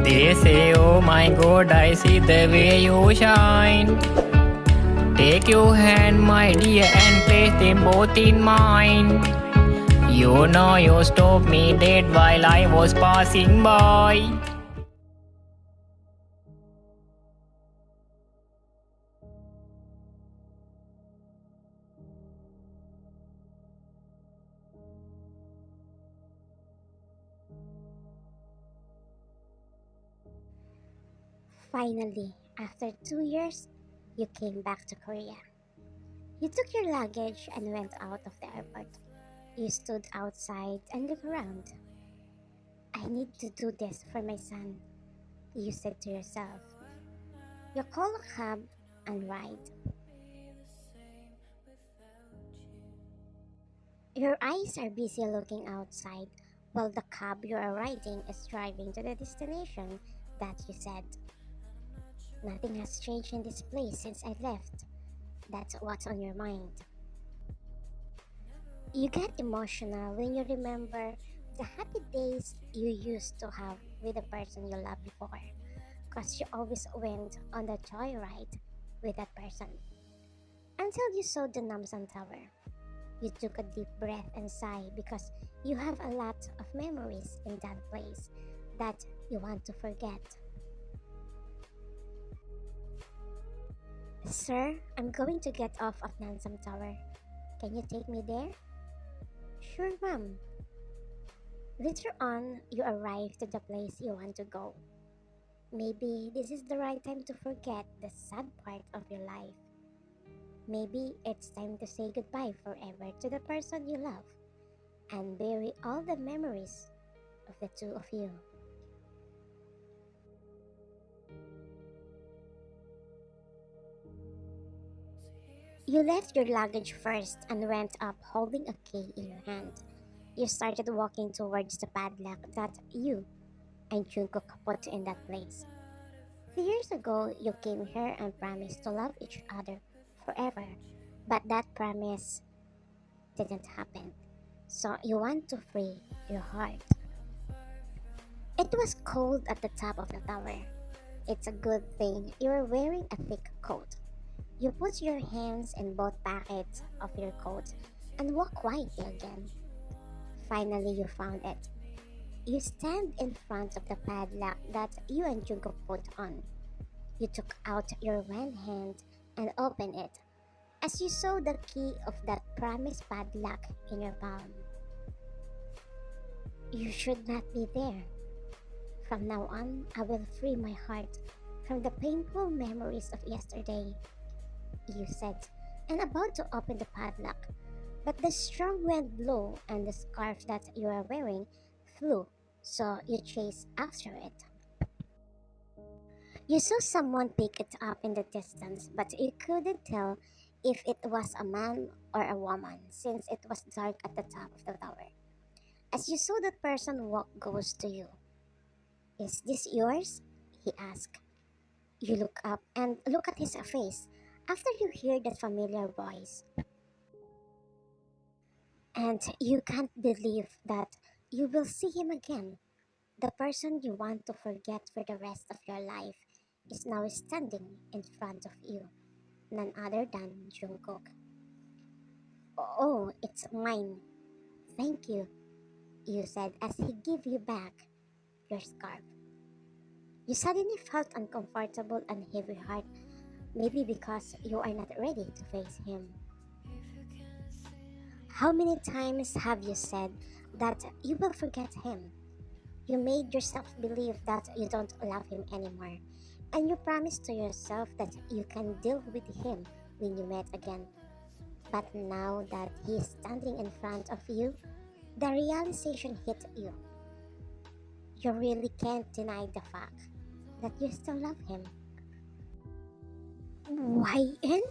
They say, oh my God, I see the way you shine. Take your hand, my dear, and place them both in mine. You know you stopped me dead while I was passing by. Finally, after 2 years, you came back to Korea. You took your luggage and went out of the airport. You stood outside and looked around. I need to do this for my son, you said to yourself. You call a cab and ride. Your eyes are busy looking outside while the cab you are riding is driving to the destination that you said. Nothing has changed in this place since I left. That's what's on your mind. You get emotional when you remember the happy days you used to have with the person you loved before, because you always went on the joyride with that person. Until you saw the Namsan Tower. You took a deep breath and sigh because you have a lot of memories in that place that you want to forget. Sir, I'm going to get off of Namsan Tower. Can you take me there? Sure, ma'am. Later on, you arrive to the place you want to go. Maybe this is the right time to forget the sad part of your life. Maybe it's time to say goodbye forever to the person you love and bury all the memories of the two of you. You left your luggage first and went up holding a key in your hand. You started walking towards the padlock that you and Jungkook put in that place. 3 years ago, you came here and promised to love each other forever, but that promise didn't happen. So you want to free your heart. It was cold at the top of the tower. It's a good thing you're wearing a thick coat. You put your hands in both pockets of your coat and walk quietly again. Finally, you found it. You stand in front of the padlock that you and Jungkook put on. You took out your one hand and opened it as you saw the key of that promised padlock in your palm. You should not be there. From now on, I will free my heart from the painful memories of yesterday, you said, and about to open the padlock, but the strong wind blew and the scarf that you are wearing flew, so you chased after it. You saw someone pick it up in the distance, but you couldn't tell if it was a man or a woman since it was dark at the top of the tower. As you saw that person walk close to you. Is this yours? He asked. You look up and look at his face after you hear that familiar voice. And you can't believe that you will see him again. The person you want to forget for the rest of your life is now standing in front of you, none other than Jungkook. Oh, it's mine. Thank you, you said as he gave you back your scarf. You suddenly felt uncomfortable and heavy heart, maybe because you are not ready to face him. How many times have you said that you will forget him? You made yourself believe that you don't love him anymore, and you promised to yourself that you can deal with him when you met again. But now that he is standing in front of you, the realization hit you. You really can't deny the fact that you still love him. Why, En?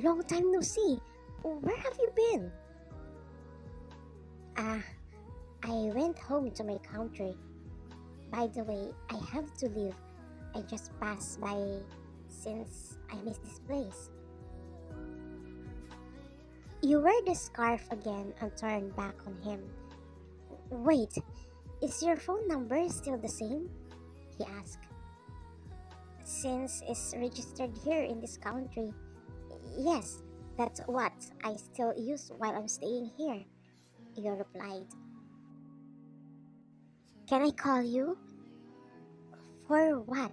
Long time no see. Where have you been? Ah, I went home to my country. By the way, I have to leave. I just passed by since I miss this place. You wear the scarf again and turn back on him. Wait, is your phone number still the same? he asked. Since it's registered here in this country, yes, that's what I still use while I'm staying here, you replied. Can I call you? For what?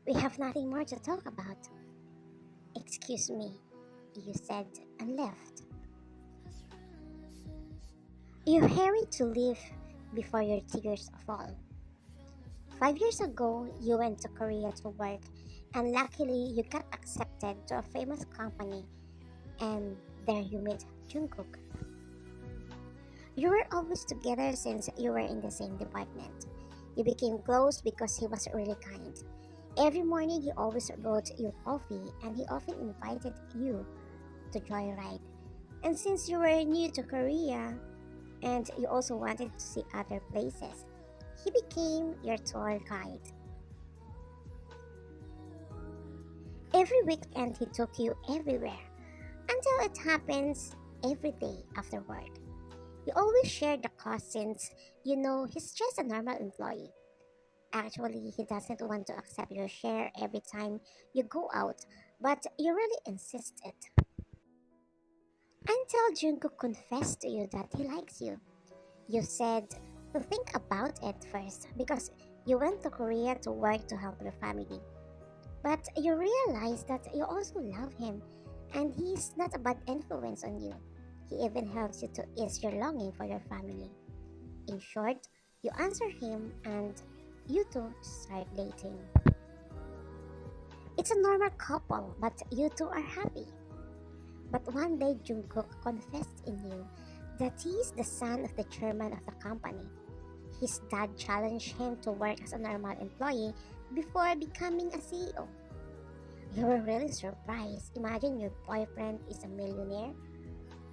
We have nothing more to talk about. Excuse me, you said and left. You hurried to leave before your tears fall. 5 years ago, you went to Korea to work, and luckily you got accepted to a famous company, and there you met Jungkook. You were always together since you were in the same department. You became close because he was really kind. Every morning he always brought you coffee and he often invited you to joyride. And since you were new to Korea and you also wanted to see other places, he became your tour guide. Every weekend he took you everywhere until it happens every day after work. You always share the cost since you know he's just a normal employee. Actually, he doesn't want to accept your share every time you go out, but you really insisted. Until Jungkook confessed to you that he likes you. You said to think about it first because you went to Korea to work to help your family. But you realized that you also love him and he's not a bad influence on you. He even helps you to ease your longing for your family. In short, you answer him and you two start dating. It's a normal couple, but you two are happy. But one day Jungkook confessed in you that he is the son of the chairman of the company. His dad challenged him to work as a normal employee before becoming a CEO. You were really surprised. Imagine your boyfriend is a millionaire.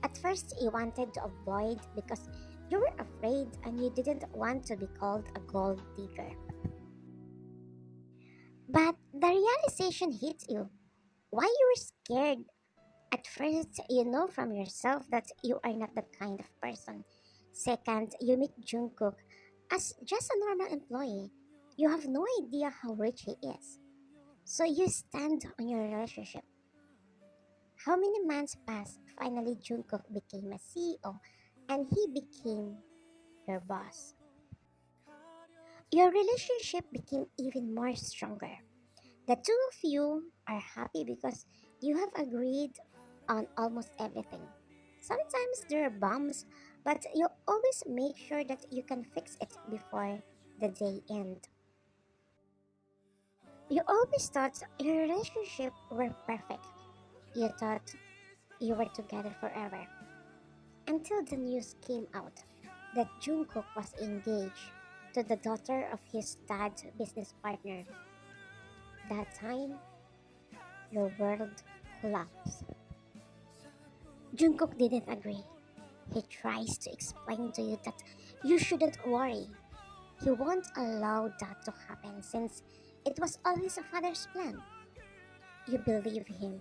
At first, you wanted to avoid because you were afraid and you didn't want to be called a gold digger. But the realization hit you. Why you were scared? At first, you know from yourself that you are not that kind of person. Second, you meet Jungkook as just a normal employee. You have no idea how rich he is. So you stand on your relationship. How many months passed? Finally, Jungkook became a CEO and he became your boss. Your relationship became even more stronger. The two of you are happy because you have agreed on almost everything. Sometimes there are bumps, but you always make sure that you can fix it before the day ends. You always thought your relationship were perfect. You thought you were together forever. Until the news came out that Jungkook was engaged to the daughter of his dad's business partner. That time, your world collapsed. Jungkook didn't agree. He tries to explain to you that you shouldn't worry. He won't allow that to happen since it was all his father's plan. You believe him.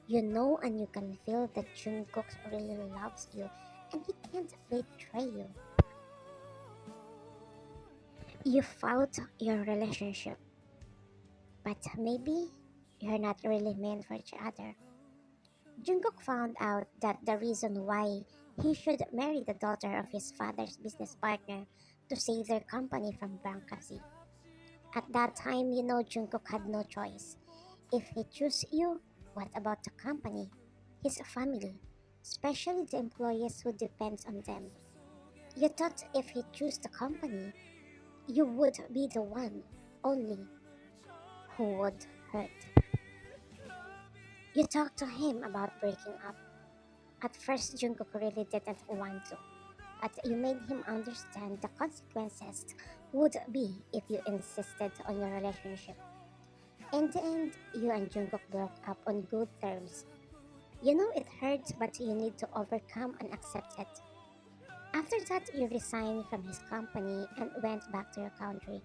You know and you can feel that Jungkook really loves you and he can't betray you. You fought your relationship, but maybe you're not really meant for each other. Jungkook found out that the reason why he should marry the daughter of his father's business partner to save their company from bankruptcy. At that time, you know Jungkook had no choice. If he chose you, what about the company, his family, especially the employees who depends on them? You thought if he chose the company, you would be the one only who would hurt. You talked to him about breaking up. At first, Jungkook really didn't want to, but you made him understand the consequences would be if you insisted on your relationship. In the end, you and Jungkook broke up on good terms. You know it hurts, but you need to overcome and accept it. After that, you resigned from his company and went back to your country.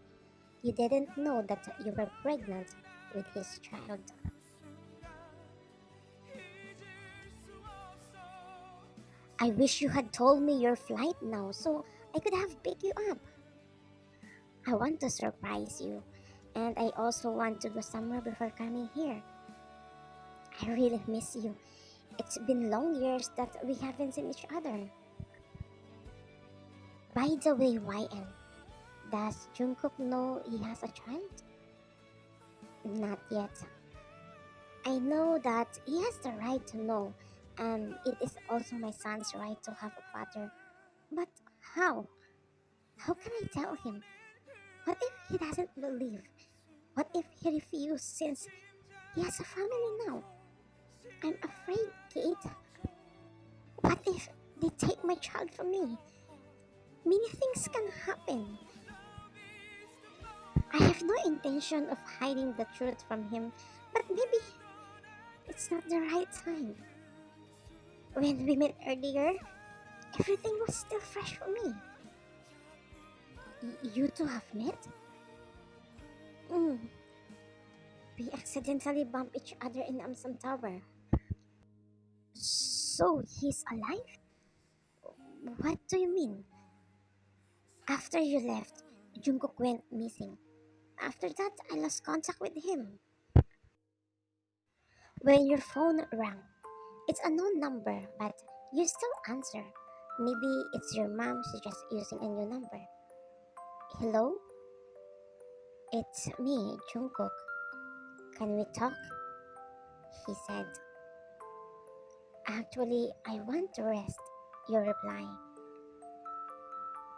You didn't know that you were pregnant with his child. I wish you had told me your flight now so I could have picked you up. I want to surprise you, and I also want to go somewhere before coming here. I really miss you. It's been long years that we haven't seen each other. By the way, YN, does Jungkook know he has a child? Not yet. I know that he has the right to know, and it is also my son's right to have a father. But how? How can I tell him? What if he doesn't believe? What if he refuses since he has a family now? I'm afraid, Kate. What if they take my child from me? Many things can happen. I have no intention of hiding the truth from him, but maybe it's not the right time. When we met earlier, everything was still fresh for me. You two have met? Mm, we accidentally bumped each other in Amsam Tower. So he's alive? What do you mean? After you left, Jungkook went missing. After that, I lost contact with him. When your phone rang, it's a known number, but you still answer. Maybe it's your mom just using a new number. Hello? It's me, Jungkook. Can we talk? He said. Actually, I want to rest. You reply.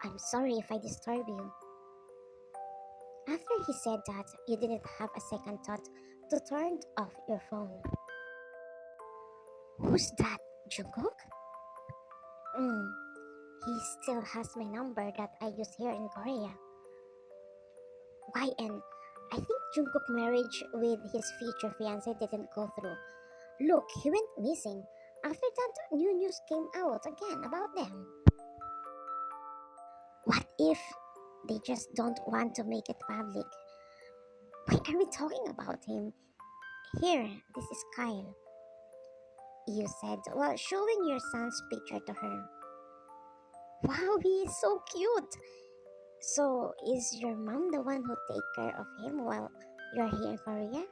I'm sorry if I disturb you. After he said that, you didn't have a second thought to turn off your phone. Who's that, Jungkook? He still has my number that I use here in Korea. YN, I think Jungkook marriage with his future fiancé didn't go through. Look, he went missing. After that, new news came out again about them. What if they just don't want to make it public? Why are we talking about him? Here, this is Kyle. You said while showing your son's picture to her. Wow, he is so cute. So, is your mom the one who take care of him while you're here in Korea?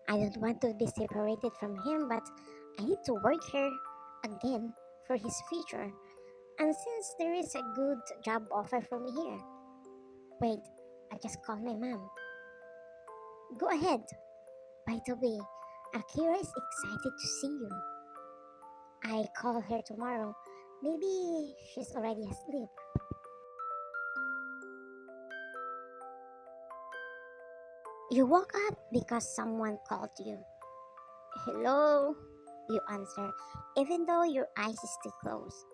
I don't want to be separated from him, but I need to work here again for his future. And since there is a good job offer from here. Wait, I just called my mom. Go ahead. By the way, Akira is excited to see you. I call her tomorrow. Maybe she's already asleep. You woke up because someone called you. Hello, you answer, even though your eyes is still closed.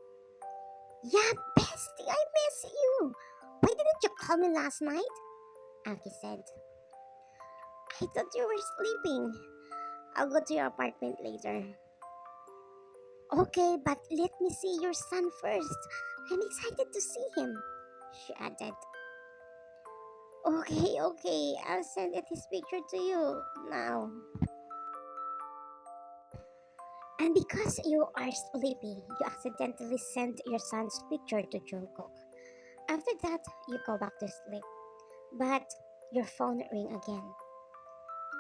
Yeah, bestie, I miss you. Why didn't you call me last night? Aki said. I thought you were sleeping. I'll go to your apartment later. Okay, but let me see your son first. I'm excited to see him, she added. Okay, I'll send his picture to you now. And because you are sleepy, you accidentally send your son's picture to Jungkook. After that, you go back to sleep. But your phone rings again.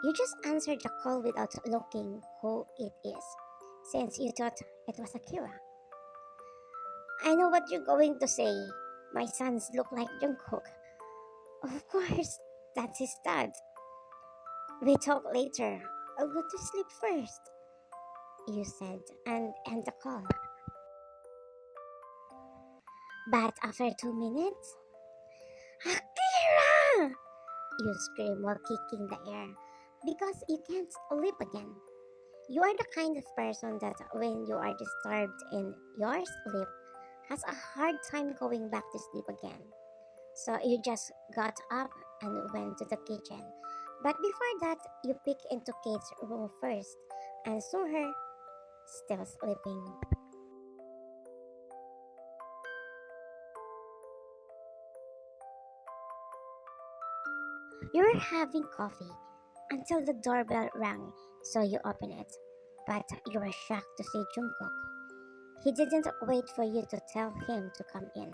You just answered the call without looking who it is, since you thought it was Akira. I know what you're going to say. My sons look like Jungkook. Of course, that's his dad. We talk later. I'll go to sleep first, you said, and end the call. But after 2 minutes, Akira! You scream while kicking the air because you can't sleep again. You are the kind of person that when you are disturbed in your sleep has a hard time going back to sleep again. So you just got up and went to the kitchen. But before that, you peek into Kate's room first and saw her still sleeping. You were having coffee until the doorbell rang, so you opened it. But you were shocked to see Jungkook. He didn't wait for you to tell him to come in.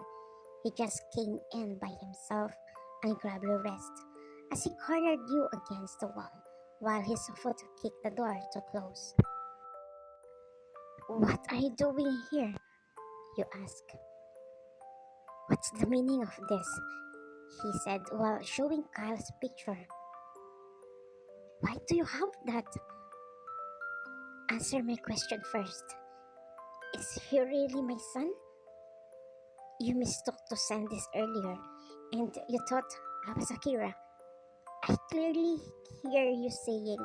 He just came in by himself and grabbed your wrist as he cornered you against the wall while his foot kicked the door to close. "What are you doing here?" you ask. "What's the meaning of this?" he said while showing Kyle's picture. "Why do you have that?" "Answer my question first. Is he really my son? You mistook to send this earlier, and you thought I was Akira. I clearly hear you saying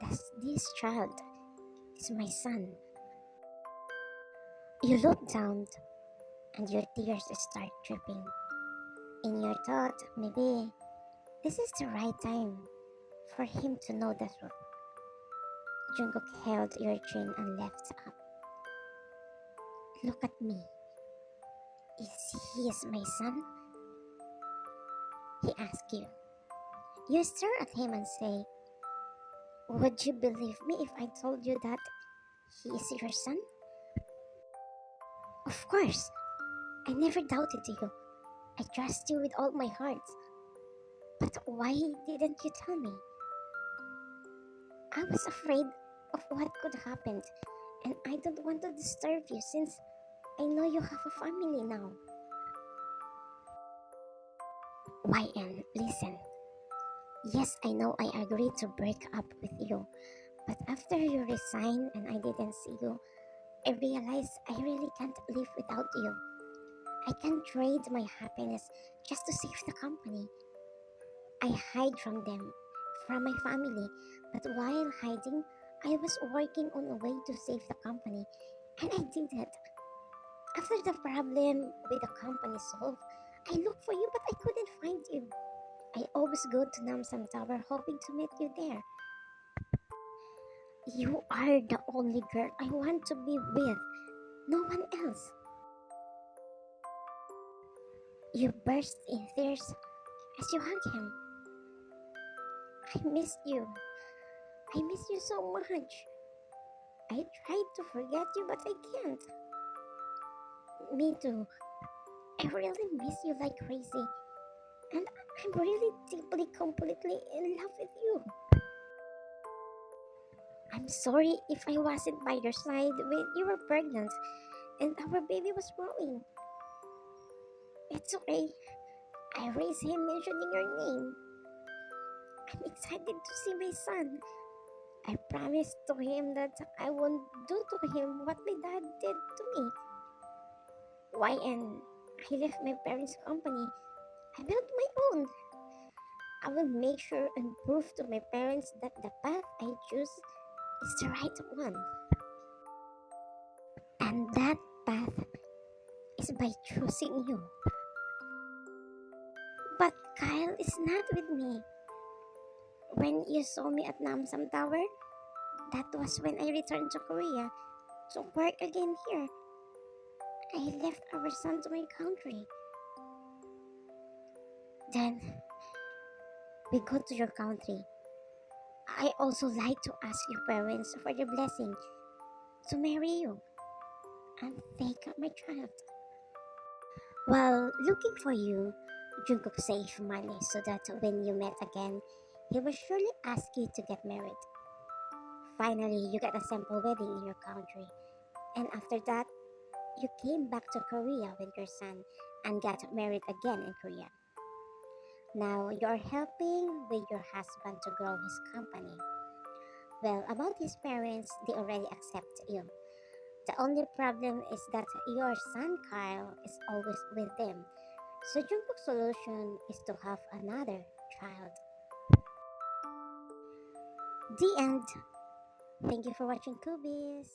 that this child is my son." You look down, and your tears start dripping. In your thought, maybe this is the right time for him to know the truth. Jungkook held your chin and left up. "Look at me. He is my son?" he asked you. You stare at him and say, "Would you believe me if I told you that he is your son?" "Of course. I never doubted you. I trust you with all my heart. But why didn't you tell me?" "I was afraid of what could happen, and I don't want to disturb you since I know you have a family now." "YN, listen. Yes, I know I agreed to break up with you, but after you resigned and I didn't see you, I realized I really can't live without you. I can't trade my happiness just to save the company. I hide from them, from my family, but while hiding, I was working on a way to save the company, and I did it. After the problem with the company solved, I looked for you but I couldn't find you. I always go to Namsan Tower hoping to meet you there. You are the only girl I want to be with, no one else." You burst in tears as you hug him. "I missed you. I miss you so much. I tried to forget you but I can't." "Me too. I really miss you like crazy. And I'm really deeply, completely in love with you. I'm sorry if I wasn't by your side when you were pregnant and our baby was growing. It's okay. I raised him mentioning your name. I'm excited to see my son. I promised to him that I won't do to him what my dad did to me. YN, I left my parents' company. I built my own. I will make sure and prove to my parents that the path I choose is the right one. And that path is by choosing you." "But Kyle is not with me. When you saw me at Namsam Tower, that was when I returned to Korea to work again here. I left our son to my country. Then we go to your country. I also like to ask your parents for their blessing to marry you and take up my child." While looking for you, Jungkook saved money so that when you met again, he will surely ask you to get married. Finally, you get a simple wedding in your country, and after that, you came back to Korea with your son and got married again in Korea. Now you're helping with your husband to grow his company. Well, about his parents, they already accept you. The only problem is that your son Kyle is always with them. So Jungkook's solution is to have another child. The end. Thank you for watching, Kubis.